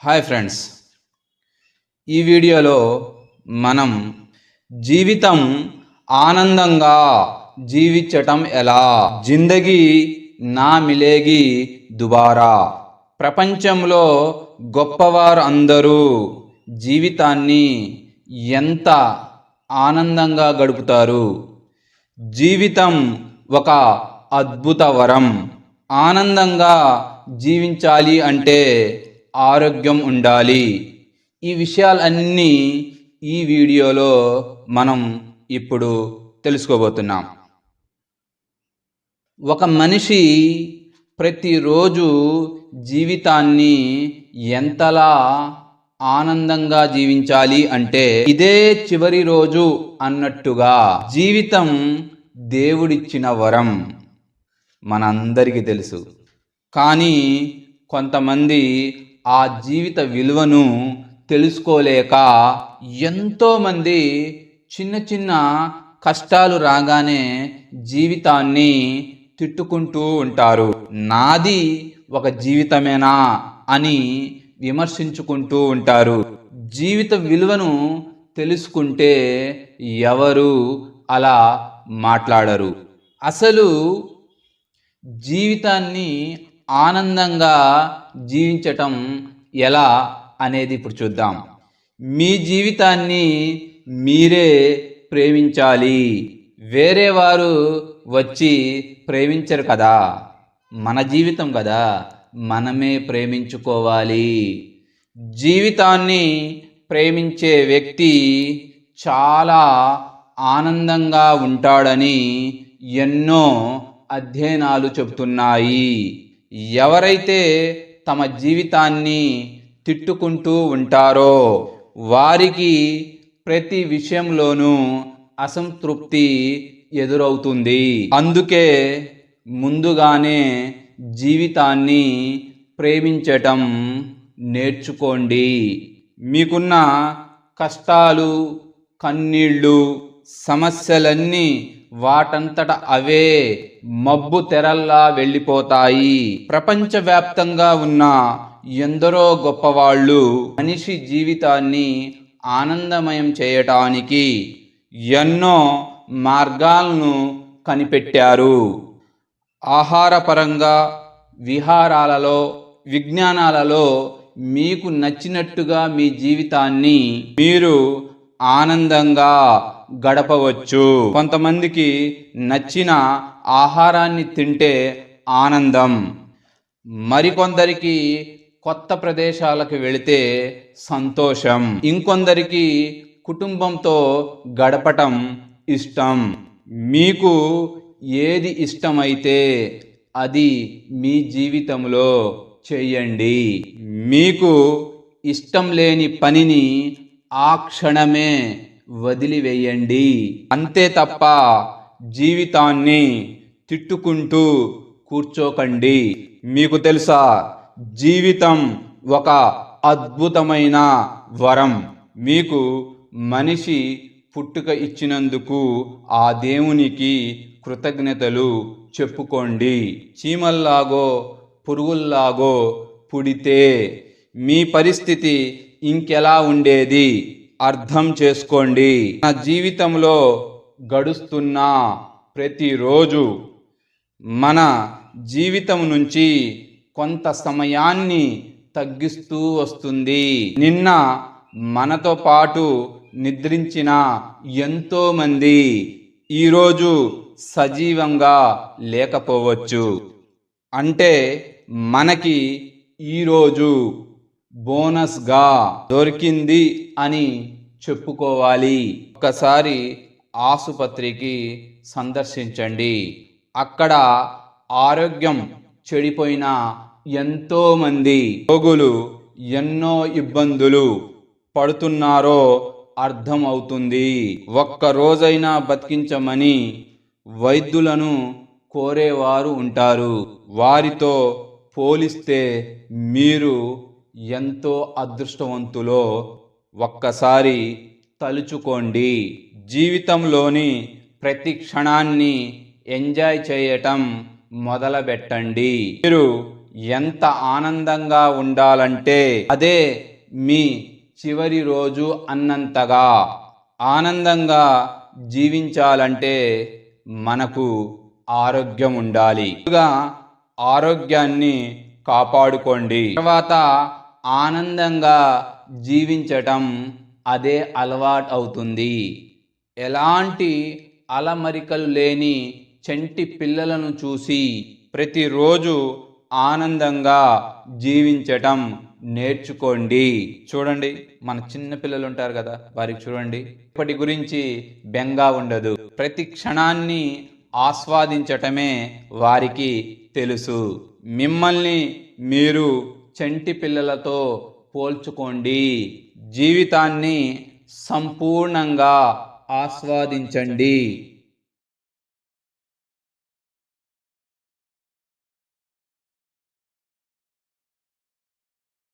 Hi friends, ఈ వీడియోలో మనం జీవితం ఆనందంగా జీవించటం ఎలా, జిందగీ నా మిలేగి దుబారా. ప్రపంచంలో గొప్పవారు అందరూ జీవితాన్ని ఎంత ఆనందంగా గడుపుతారు. జీవితం ఒక అద్భుత వరం. ఆనందంగా జీవించాలి అంటే ఆరోగ్యం ఉండాలి. ఈ విషయాలన్నీ ఈ వీడియోలో మనం ఇప్పుడు తెలుసుకోబోతున్నాం. ఒక మనిషి ప్రతిరోజు జీవితాన్ని ఎంతలా ఆనందంగా జీవించాలి అంటే ఇదే చివరి రోజు అన్నట్టుగా. జీవితం దేవుడిచ్చిన వరం మనందరికీ తెలుసు. కానీ కొంతమంది ఆ జీవిత విలువను తెలుసుకోలేక ఎంతోమంది చిన్న చిన్న కష్టాలు రాగానే జీవితాన్ని తిట్టుకుంటూ ఉంటారు. నాది ఒక జీవితమేనా అని విమర్శించుకుంటూ ఉంటారు. జీవిత విలువను తెలుసుకుంటే ఎవరు అలా మాట్లాడరు. అసలు జీవితాన్ని ఆనందంగా జీవించటం ఎలా అనేది ఇప్పుడు చూద్దాం. మీ జీవితాన్ని మీరే ప్రేమించాలి. వేరే వారు వచ్చి ప్రేమించరు కదా. మన జీవితం కదా, మనమే ప్రేమించుకోవాలి. జీవితాన్ని ప్రేమించే వ్యక్తి చాలా ఆనందంగా ఉంటాడని ఎన్నో అధ్యయనాలు చెబుతున్నాయి. ఎవరైతే తమ జీవితాన్ని తిట్టుకుంటూ ఉంటారో వారికి ప్రతి విషయంలోనూ అసంతృప్తి ఎదురవుతుంది. అందుకే ముందుగానే జీవితాన్ని ప్రేమించటం నేర్చుకోండి. మీకున్న కష్టాలు, కన్నీళ్ళు, సమస్యలన్నీ వాటంతట అవే మబ్బు తెరల్లా వెళ్ళిపోతాయి. ప్రపంచవ్యాప్తంగా ఉన్న ఎందరో గొప్పవాళ్ళు మనిషి జీవితాన్ని ఆనందమయం చేయటానికి ఎన్నో మార్గాలను కనిపెట్టారు. ఆహారపరంగా, విహారాలలో, విజ్ఞానాలలో మీకు నచ్చినట్టుగా మీ జీవితాన్ని మీరు ఆనందంగా గడపవచ్చు. కొంతమందికి నచ్చిన ఆహారాన్ని తింటే ఆనందం, మరికొందరికి కొత్త ప్రదేశాలకు వెళితే సంతోషం, ఇంకొందరికి కుటుంబంతో గడపటం ఇష్టం. మీకు ఏది ఇష్టమైతే అది మీ జీవితంలో చేయండి. మీకు ఇష్టం లేని పనిని ఆ క్షణమే వదిలివేయండి. అంతే తప్ప జీవితాన్ని తిట్టుకుంటూ కూర్చోకండి. మీకు తెలుసా, జీవితం ఒక అద్భుతమైన వరం. మీకు మనిషి పుట్టుక ఇచ్చినందుకు ఆ దేవునికి కృతజ్ఞతలు చెప్పుకోండి. చీమల్లాగో పురుగుల్లాగో పుడితే మీ పరిస్థితి ఇంకెలా ఉండేది అర్థం చేసుకోండి. నా జీవితంలో గడుస్తున్న ప్రతిరోజు మన జీవితం నుంచి కొంత సమయాన్ని తగ్గిస్తూ వస్తుంది. నిన్న మనతో పాటు నిద్రించిన ఎంతోమంది ఈరోజు సజీవంగా లేకపోవచ్చు. అంటే మనకి ఈరోజు బోనస్గా దొరికింది అని చెప్పుకోవాలి. ఒకసారి ఆసుపత్రికి సందర్శించండి. అక్కడ ఆరోగ్యం చెడిపోయిన ఎంతోమంది రోగులు ఎన్నో ఇబ్బందులు పడుతున్నారో అర్థం అవుతుంది. ఒక్క రోజైనా బతికించమని వైద్యులను కోరేవారు ఉంటారు. వారితో పోలిస్తే మీరు ఎంతో అదృష్టవంతులో ఒక్కసారి తలుచుకోండి. జీవితంలోని ప్రతి క్షణాన్ని ఎంజాయ్ చేయటం మొదలుపెట్టండి. మీరు ఎంత ఆనందంగా ఉండాలంటే అదే మీ చివరి రోజు అన్నంతగా ఆనందంగా జీవించాలంటే మనకు ఆరోగ్యం ఉండాలి. ముందుగా ఆరోగ్యాన్ని కాపాడుకోండి. తర్వాత ఆనందంగా జీవించటం అదే అలవాటు అవుతుంది. ఎలాంటి అలమరికలు లేని చంటి పిల్లలను చూసి ప్రతిరోజు ఆనందంగా జీవించటం నేర్చుకోండి. చూడండి, మన చిన్న పిల్లలు ఉంటారు కదా, వారికి చూడండి, ఇప్పటి గురించి బెంగా ఉండదు. ప్రతి క్షణాన్ని ఆస్వాదించటమే వారికి తెలుసు. మిమ్మల్ని మీరు చంటి పిల్లలతో పోల్చుకోండి. జీవితాన్ని సంపూర్ణంగా ఆస్వాదించండి.